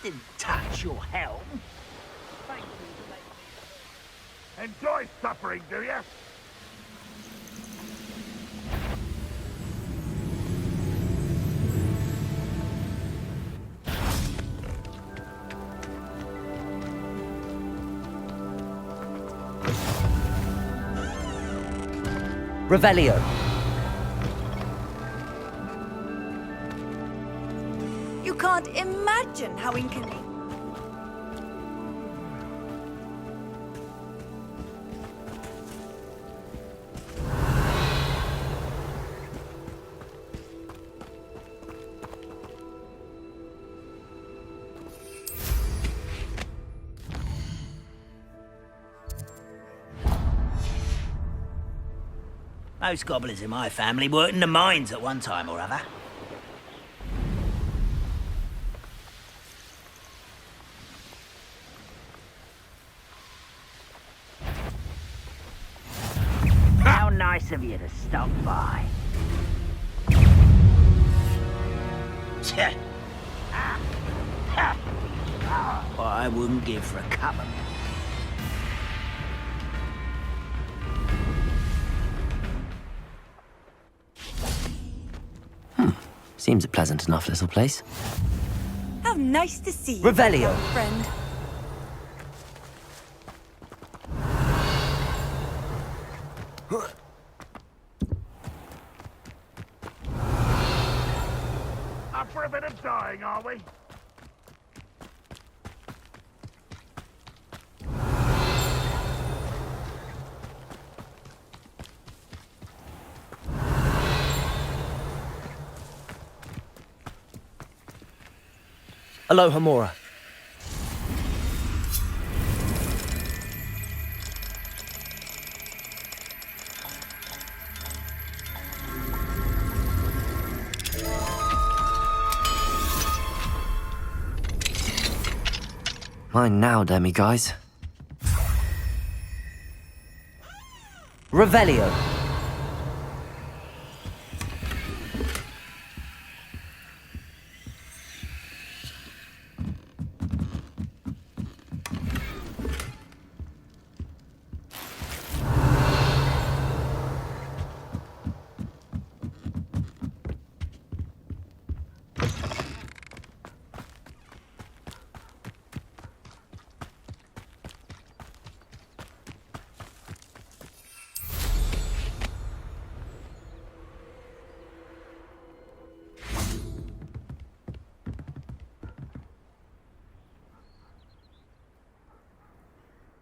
didn't touch your helm. Enjoy suffering, do you? Revelio. You can't imagine how inconvenient. Most goblins in my family worked in the mines at one time or other. How nice of you to stop by. What I wouldn't give for a cup of... Seems a pleasant enough little place. How nice to see you, Revelio. friend. Up for a bit of dying, are we? Aloha, Mora. Mine now, demi-guys. Revelio.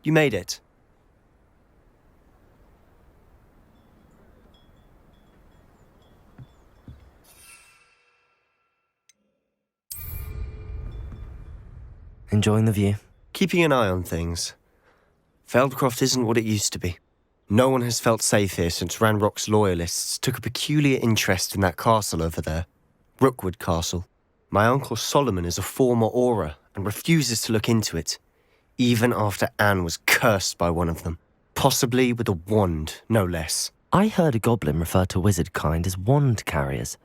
You made it. Enjoying the view? Keeping an eye on things. Feldcroft isn't what it used to be. No one has felt safe here since Ranrock's loyalists took a peculiar interest in that castle over there. Rookwood Castle. My uncle Solomon is a former Auror and refuses to look into it, even after Anne was cursed by one of them. Possibly with a wand, no less. I heard a goblin refer to wizard kind as wand carriers.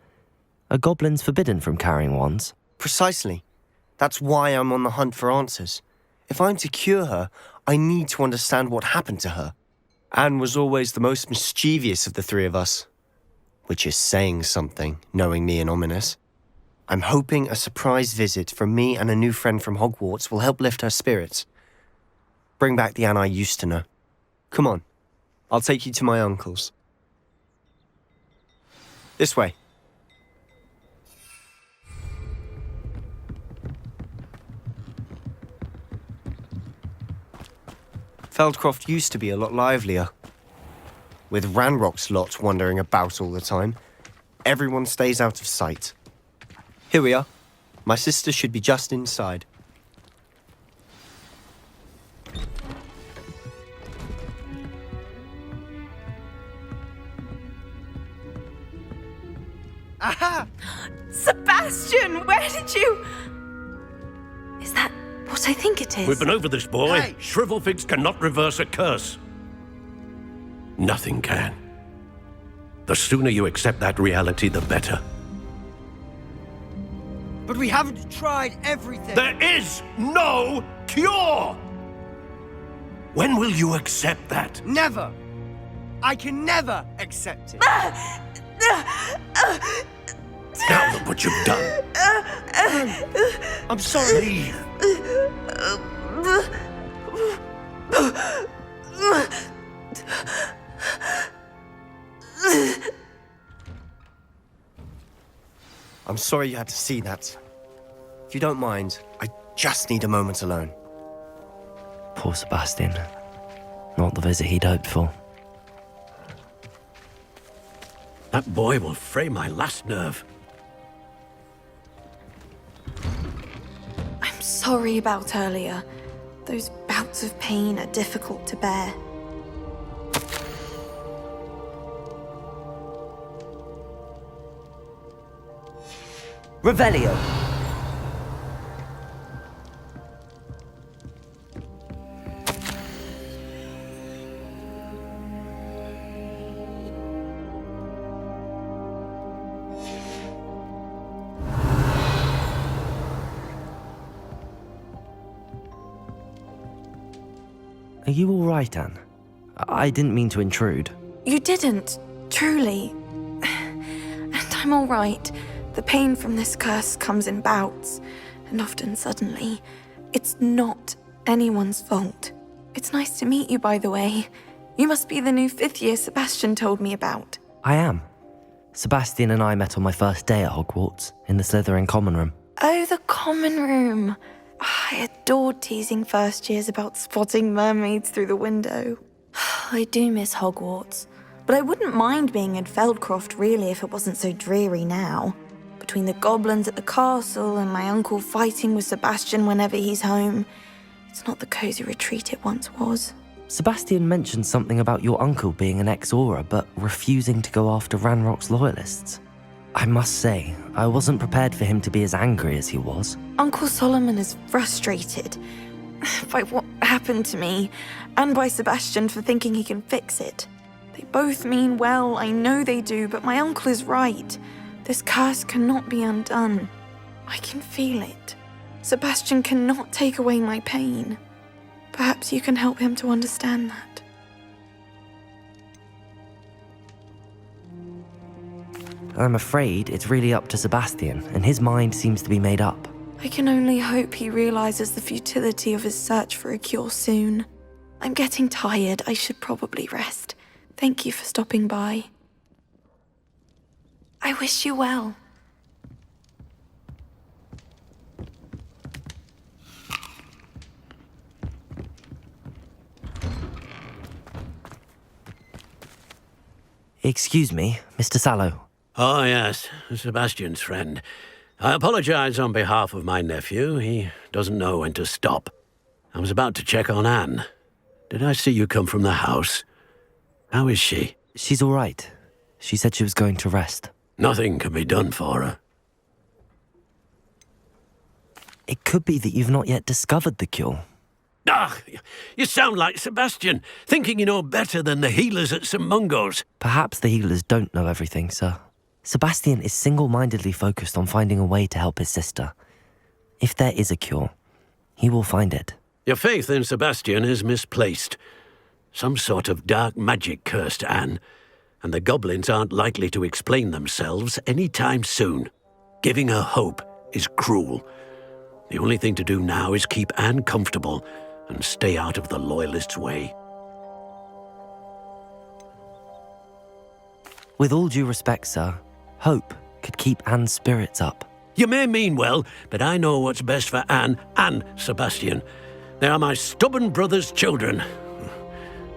Are goblins forbidden from carrying wands? Precisely. That's why I'm on the hunt for answers. If I'm to cure her, I need to understand what happened to her. Anne was always the most mischievous of the three of us. Which is saying something, knowing me and Ominous. I'm hoping a surprise visit from me and a new friend from Hogwarts will help lift her spirits. Bring back the Anne I used to know. Come on, I'll take you to my uncle's. This way. Feldcroft used to be a lot livelier. With Ranrock's lot wandering about all the time, everyone stays out of sight. Here we are. My sister should be just inside. Aha! Sebastian, where did you... Is that what I think it is? We've been over this, boy. Hey. Shrivelfigs cannot reverse a curse. Nothing can. The sooner you accept that reality, the better. But we haven't tried everything. There is no cure! When will you accept that? Never! I can never accept it. Now look what you've done. I'm sorry. Leave. I'm sorry you had to see that. If you don't mind, I just need a moment alone. Poor Sebastian. Not the visit he'd hoped for. That boy will fray my last nerve. I'm sorry about earlier. Those bouts of pain are difficult to bear. Revelio. Are you all right, Anne? I didn't mean to intrude. You didn't, truly. And I'm all right. The pain from this curse comes in bouts, and often suddenly. It's not anyone's fault. It's nice to meet you, by the way. You must be the new 5th year Sebastian told me about. I am. Sebastian and I met on my first day at Hogwarts, in the Slytherin common room. Oh, the common room. I adored teasing first years about spotting mermaids through the window. I do miss Hogwarts, but I wouldn't mind being in Feldcroft really if it wasn't so dreary now. Between the goblins at the castle and my uncle fighting with Sebastian whenever he's home, it's not the cosy retreat it once was. Sebastian mentioned something about your uncle being an ex-Auror, but refusing to go after Ranrock's loyalists. I must say, I wasn't prepared for him to be as angry as he was. Uncle Solomon is frustrated by what happened to me, and by Sebastian for thinking he can fix it. They both mean well, I know they do, but my uncle is right. This curse cannot be undone. I can feel it. Sebastian cannot take away my pain. Perhaps you can help him to understand that. I'm afraid it's really up to Sebastian, and his mind seems to be made up. I can only hope he realizes the futility of his search for a cure soon. I'm getting tired. I should probably rest. Thank you for stopping by. I wish you well. Excuse me, Mr. Sallow. Oh, yes, Sebastian's friend. I apologize on behalf of my nephew. He doesn't know when to stop. I was about to check on Anne. Did I see you come from the house? How is she? She's all right. She said she was going to rest. Nothing can be done for her. It could be that you've not yet discovered the cure. Ah, you sound like Sebastian, thinking you know better than the healers at St. Mungo's. Perhaps the healers don't know everything, sir. Sebastian is single-mindedly focused on finding a way to help his sister. If there is a cure, he will find it. Your faith in Sebastian is misplaced. Some sort of dark magic cursed Anne, and the goblins aren't likely to explain themselves any time soon. Giving her hope is cruel. The only thing to do now is keep Anne comfortable and stay out of the Loyalists' way. With all due respect, sir, hope could keep Anne's spirits up. You may mean well, but I know what's best for Anne and Sebastian. They are my stubborn brother's children.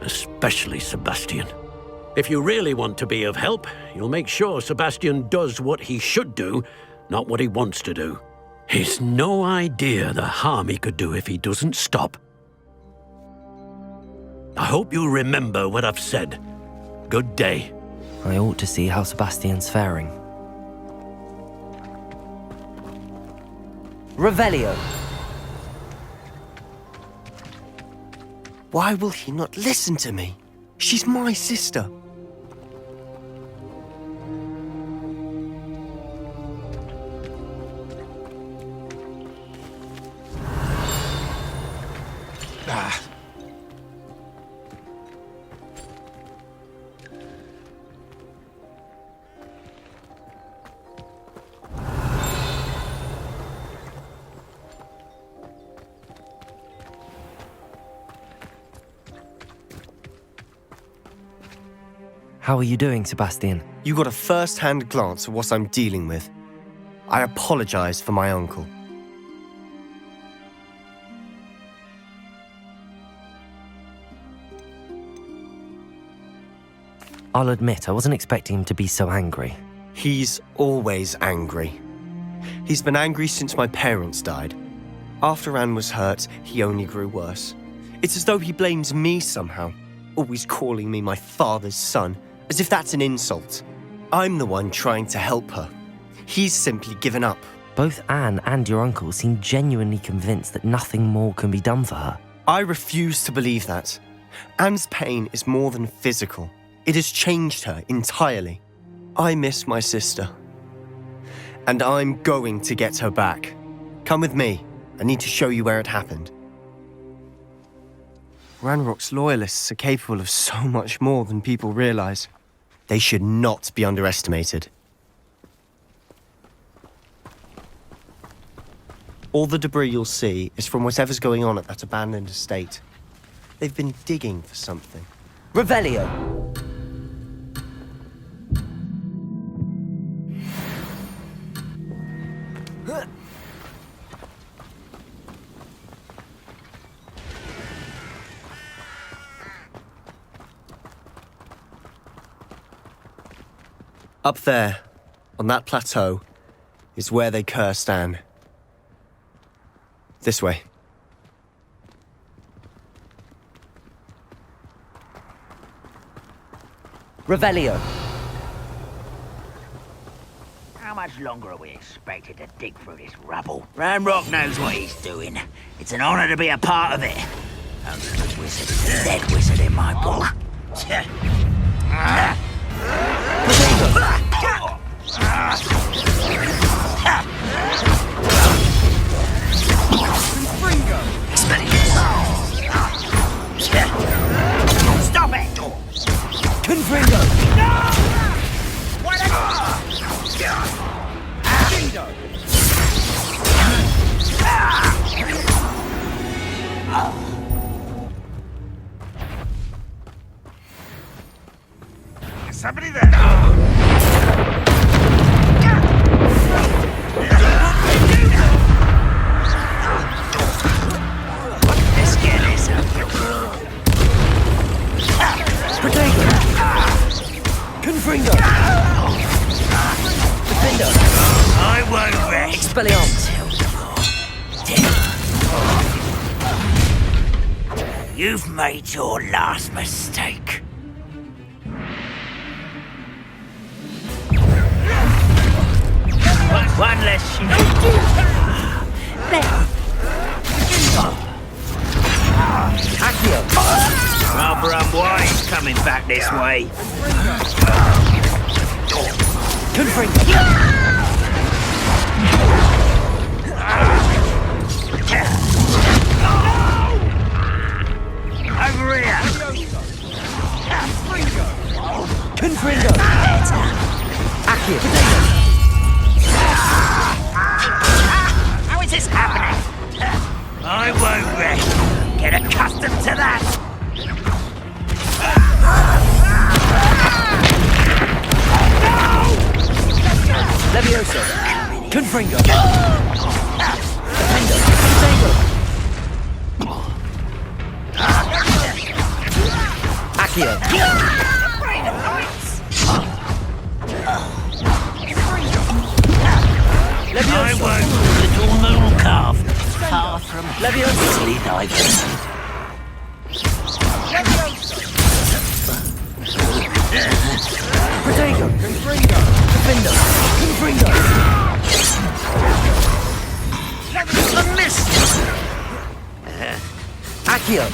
Especially Sebastian. If you really want to be of help, you'll make sure Sebastian does what he should do, not what he wants to do. He's no idea the harm he could do if he doesn't stop. I hope you'll remember what I've said. Good day. I ought to see how Sebastian's faring. Revelio. Why will he not listen to me? She's my sister. How are you doing, Sebastian? You got a first-hand glance at what I'm dealing with. I apologize for my uncle. I'll admit, I wasn't expecting him to be so angry. He's always angry. He's been angry since my parents died. After Anne was hurt, he only grew worse. It's as though he blames me somehow, always calling me my father's son, as if that's an insult. I'm the one trying to help her. He's simply given up. Both Anne and your uncle seem genuinely convinced that nothing more can be done for her. I refuse to believe that. Anne's pain is more than physical. It has changed her entirely. I miss my sister. And I'm going to get her back. Come with me. I need to show you where it happened. Ranrock's loyalists are capable of so much more than people realize. They should not be underestimated. All the debris you'll see is from whatever's going on at that abandoned estate. They've been digging for something. Revelio! Up there, on that plateau, is where they cursed Anne. This way. Revelio! How much longer are we expected to dig through this rubble? Ranrock knows what he's doing. It's an honor to be a part of it. Ultimate wizard is a dead wizard in my book. Stop it! Confringo! Is somebody there? Let's get this up. Potato! Confringo! Defender! I won't rest. Expelliarmus! You've made your last mistake. One less shit. Accio! Rather unwise coming back this way. Confringo! Over here. Confringo! Accio! How is this happening? I won't rest. Get accustomed to that. Levioso! Confringo! Defender! Potato! Accio! I won't. Little noodle calf. Far from Levioso! easily diverted. Potato! Confringo! Defender! Confringo! A miss. Accio!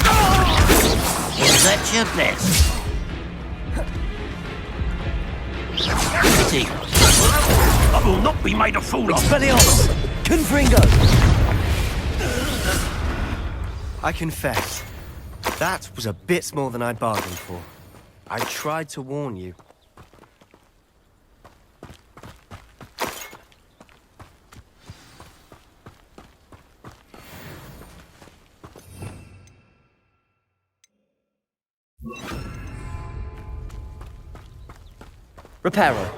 Is that your best? Pity. I will not be made a fool of. Expelliarmus! Confringo! I confess, that was a bit more than I'd bargained for. I tried to warn you. Reparo.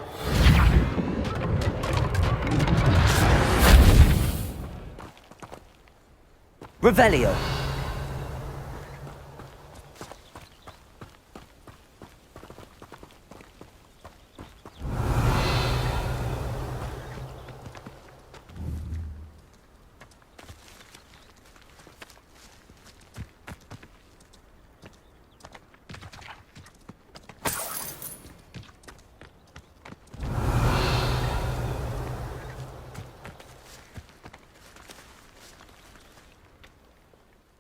Revelio.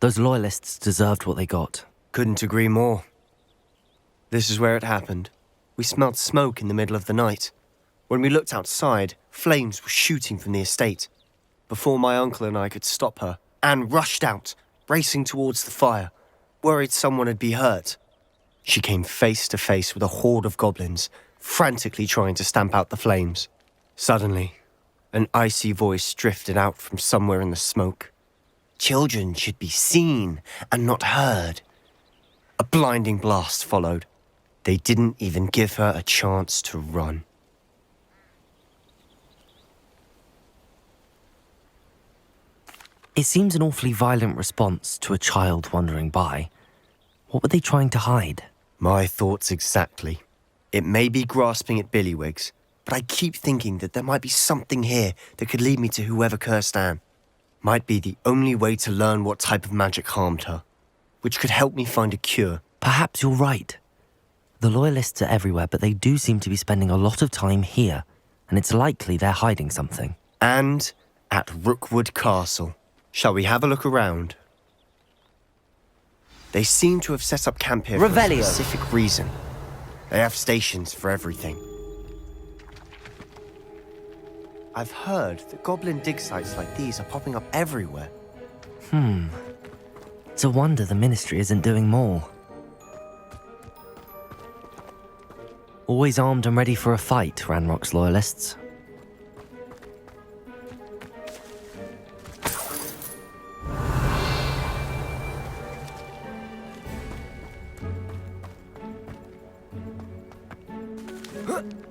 Those loyalists deserved what they got. Couldn't agree more. This is where it happened. We smelled smoke in the middle of the night. When we looked outside, flames were shooting from the estate. Before my uncle and I could stop her, Anne rushed out, racing towards the fire, worried someone would be hurt. She came face to face with a horde of goblins, frantically trying to stamp out the flames. Suddenly, an icy voice drifted out from somewhere in the smoke. Children should be seen and not heard. A blinding blast followed. They didn't even give her a chance to run. It seems an awfully violent response to a child wandering by. What were they trying to hide? My thoughts exactly. It may be grasping at Billywigs, but I keep thinking that there might be something here that could lead me to whoever cursed Anne. Might be the only way to learn what type of magic harmed her, which could help me find a cure. Perhaps you're right. The Loyalists are everywhere, but they do seem to be spending a lot of time here, and it's likely they're hiding something. And at Rookwood Castle. Shall we have a look around? They seem to have set up camp here Revelio. for a specific reason. They have stations for everything. I've heard that goblin dig sites like these are popping up everywhere. It's a wonder the Ministry isn't doing more. Always armed and ready for a fight, Ranrock's Loyalists.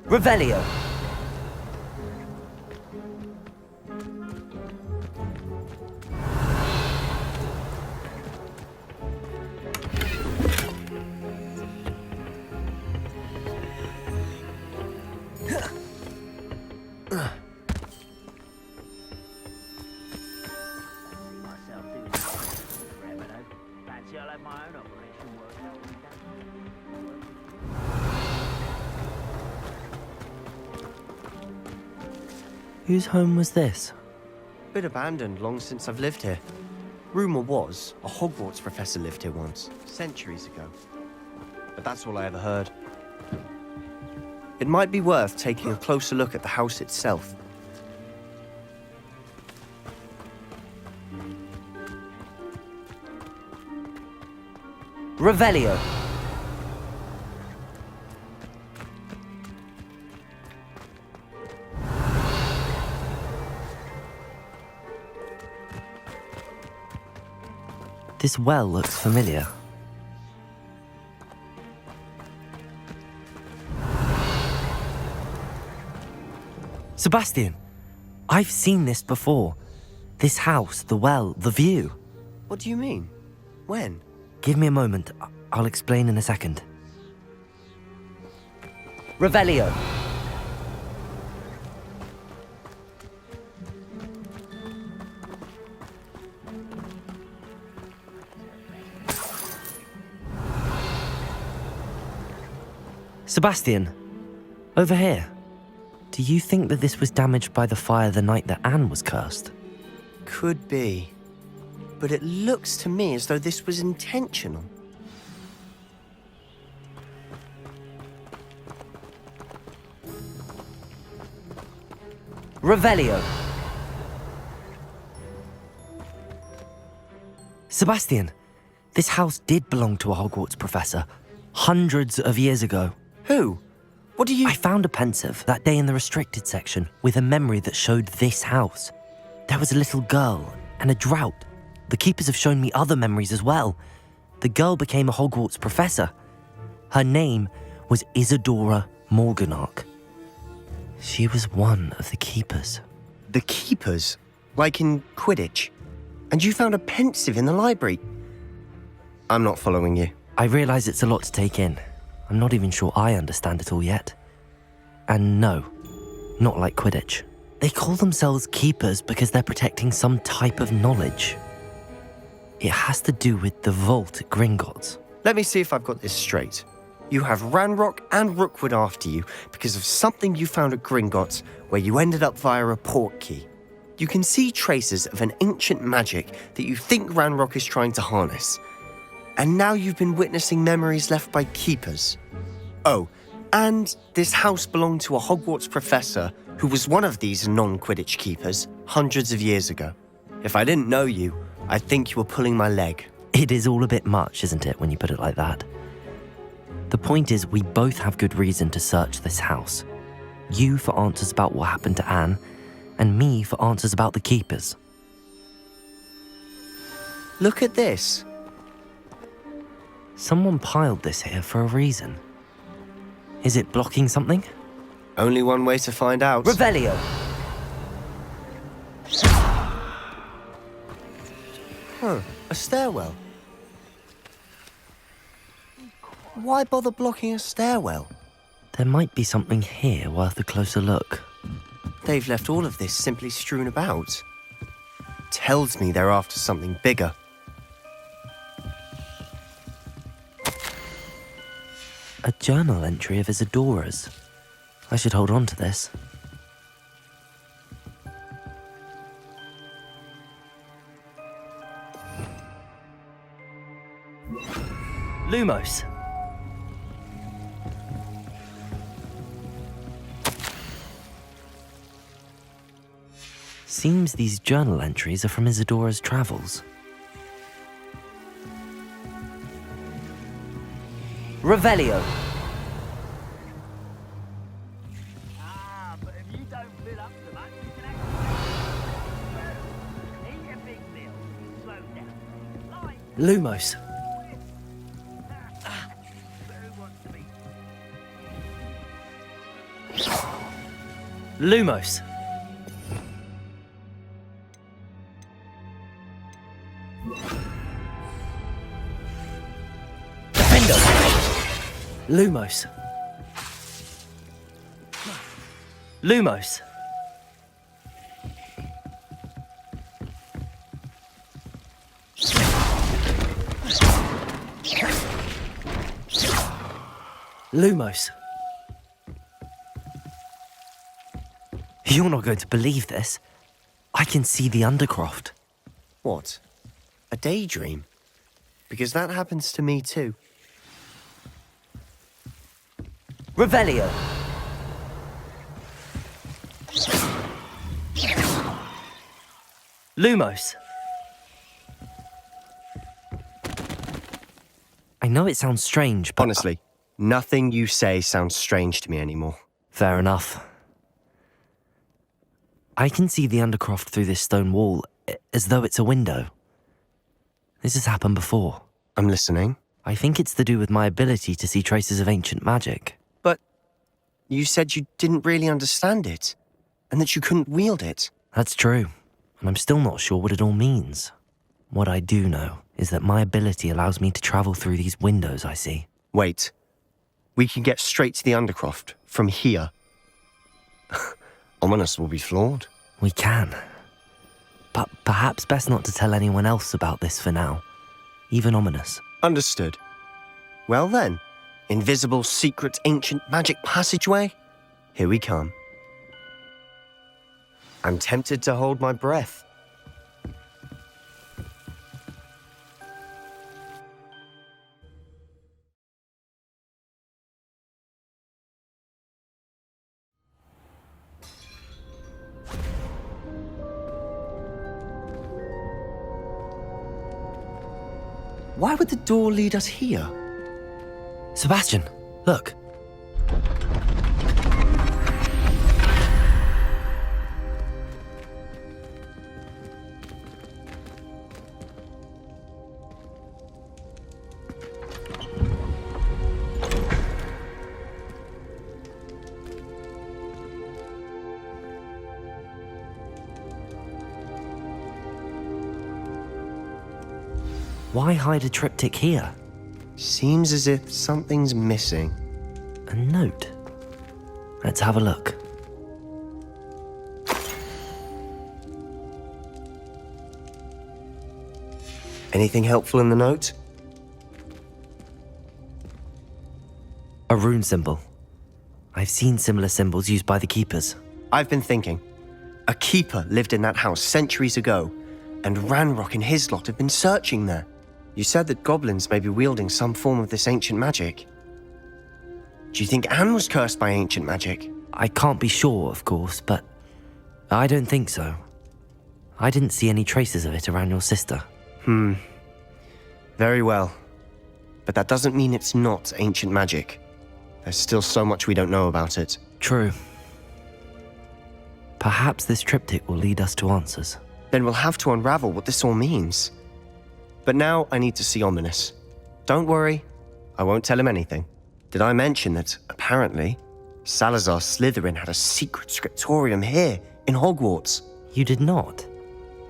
Revelio. Myself doing this forever, though. Fancy I'll have my own operation worked out when Whose home was this? Been abandoned long since I've lived here. Rumour was a Hogwarts professor lived here once, centuries ago. But that's all I ever heard. It might be worth taking a closer look at the house itself. Revelio. This well looks familiar. Sebastian, I've seen this before. This house, the well, the view. What do you mean? When? Give me a moment. I'll explain in a second. Revelio. Sebastian, over here. Do you think that this was damaged by the fire the night that Anne was cursed? Could be. But it looks to me as though this was intentional. Revelio. Sebastian, this house did belong to a Hogwarts professor, hundreds of years ago. Who? What do you... I found a pensive that day in the restricted section with a memory that showed this house. There was a little girl and a drought. The keepers have shown me other memories as well. The girl became a Hogwarts professor. Her name was Isadora Morganach. She was one of the keepers. The keepers? Like in Quidditch? And you found a pensive in the library? I'm not following you. I realize it's a lot to take in. I'm not even sure I understand it all yet. And no, not like Quidditch. They call themselves keepers because they're protecting some type of knowledge. It has to do with the vault at Gringotts. Let me see if I've got this straight. You have Ranrock and Rookwood after you because of something you found at Gringotts where you ended up via a port key. You can see traces of an ancient magic that you think Ranrock is trying to harness. And now you've been witnessing memories left by keepers. Oh, and this house belonged to a Hogwarts professor who was one of these non-Quidditch keepers hundreds of years ago. If I didn't know you, I'd think you were pulling my leg. It is all a bit much, isn't it, when you put it like that? The point is, we both have good reason to search this house. You for answers about what happened to Anne, and me for answers about the keepers. Look at this. Someone piled this here for a reason. Is it blocking something? Only one way to find out. Revelio! A stairwell. Why bother blocking a stairwell? There might be something here worth a closer look. They've left all of this simply strewn about. Tells me they're after something bigger. A journal entry of Isadora's. I should hold on to this. Lumos. Seems these journal entries are from Isadora's travels. Revelio. But if you don't fill up so much, you can actually... Eat a big meal. Slow down. Like, Lumos. who wants to be... Lumos. Lumos. Lumos. Lumos. You're not going to believe this. I can see the Undercroft. What? A daydream? Because that happens to me too. Revelio. Lumos. I know it sounds strange, but... Honestly, nothing you say sounds strange to me anymore. Fair enough. I can see the Undercroft through this stone wall, as though it's a window. This has happened before. I'm listening. I think it's to do with my ability to see traces of ancient magic. But you said you didn't really understand it, and that you couldn't wield it. That's true, and I'm still not sure what it all means. What I do know is that my ability allows me to travel through these windows I see. Wait. We can get straight to the Undercroft from here. Ominous will be flawed. We can. But perhaps best not to tell anyone else about this for now. Even Ominous. Understood. Well then, invisible, secret, ancient magic passageway? Here we come. I'm tempted to hold my breath. Why would the door lead us here? Sebastian, look. Why hide a triptych here? Seems as if something's missing. A note. Let's have a look. Anything helpful in the note? A rune symbol. I've seen similar symbols used by the keepers. I've been thinking. A keeper lived in that house centuries ago, and Ranrock and his lot have been searching there. You said that goblins may be wielding some form of this ancient magic. Do you think Anne was cursed by ancient magic? I can't be sure, of course, but I don't think so. I didn't see any traces of it around your sister. Very well. But that doesn't mean it's not ancient magic. There's still so much we don't know about it. True. Perhaps this triptych will lead us to answers. Then we'll have to unravel what this all means. But now I need to see Ominous. Don't worry, I won't tell him anything. Did I mention that, apparently, Salazar Slytherin had a secret scriptorium here, in Hogwarts? You did not?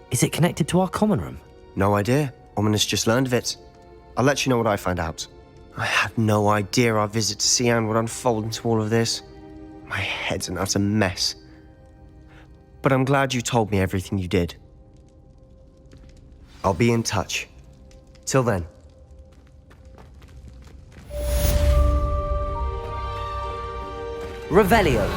Is it connected to our common room? No idea. Ominous just learned of it. I'll let you know what I find out. I had no idea our visit to see Anne would unfold into all of this. My head's an utter mess. But I'm glad you told me everything you did. I'll be in touch. Till then. Revelio.